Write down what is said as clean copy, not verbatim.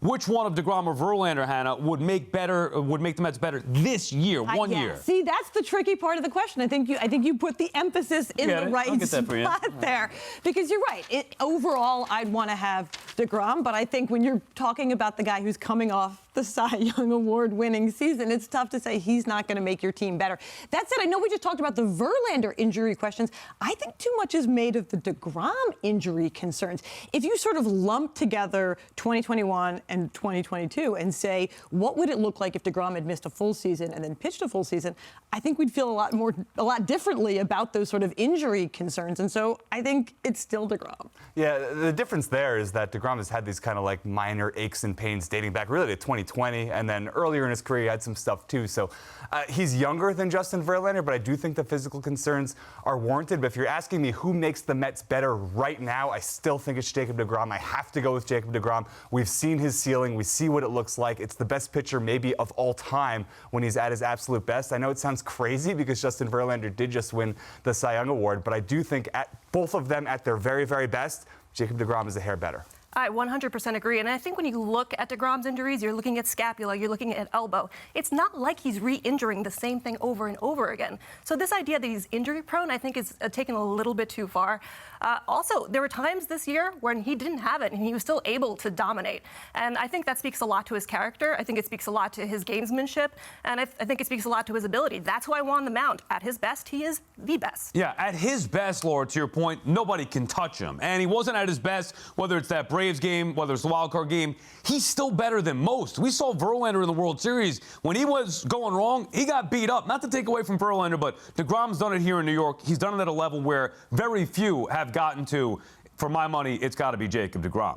which one of deGrom or Verlander, Hannah, would make the Mets better this year, one year? See, that's the tricky part of the question. I think you put the emphasis in the right spot there. Because you're right. Overall, I'd want to have deGrom, but I think when you're talking about the guy who's coming off the Cy Young Award-winning season, it's tough to say he's not going to make your team better. That said, I know we just talked about the Verlander injury questions. I think too much is made of the deGrom injury concerns. If you sort of lump together 2021 and 2022 and say, what would it look like if deGrom had missed a full season and then pitched a full season, I think we'd feel a lot differently about those sort of injury concerns. And so I think it's still deGrom. Yeah, the difference there is that deGrom has had these kind of like minor aches and pains dating back really to 2020, and then earlier in his career he had some stuff too. So he's younger than Justin Verlander, but I do think the physical concerns are warranted. But if you're asking me who makes the Mets better right now, I still think it's Jacob deGrom. I have to go with Jacob deGrom. We've seen his ceiling. We see what it looks like. It's the best pitcher maybe of all time when he's at his absolute best. I know it sounds crazy because Justin Verlander did just win the Cy Young Award, but I do think at both of them at their very, very best, Jacob deGrom is a hair better. I 100% agree. And I think when you look at deGrom's injuries, you're looking at scapula, you're looking at elbow. It's not like he's re-injuring the same thing over and over again. So this idea that he's injury prone, I think, is taken a little bit too far. Also, there were times this year when he didn't have it and he was still able to dominate. And I think that speaks a lot to his character. I think it speaks a lot to his gamesmanship. And I think it speaks a lot to his ability. That's why I won the mound. At his best, he is the best. Yeah, at his best, Laura, to your point, nobody can touch him. And he wasn't at his best, whether it's that Braves game, whether it's the wild card game. He's still better than most. We saw Verlander in the World Series. When he was going wrong, he got beat up. Not to take away from Verlander, but deGrom's done it here in New York. He's done it at a level where very few have gotten to. For my money, it's got to be Jacob deGrom.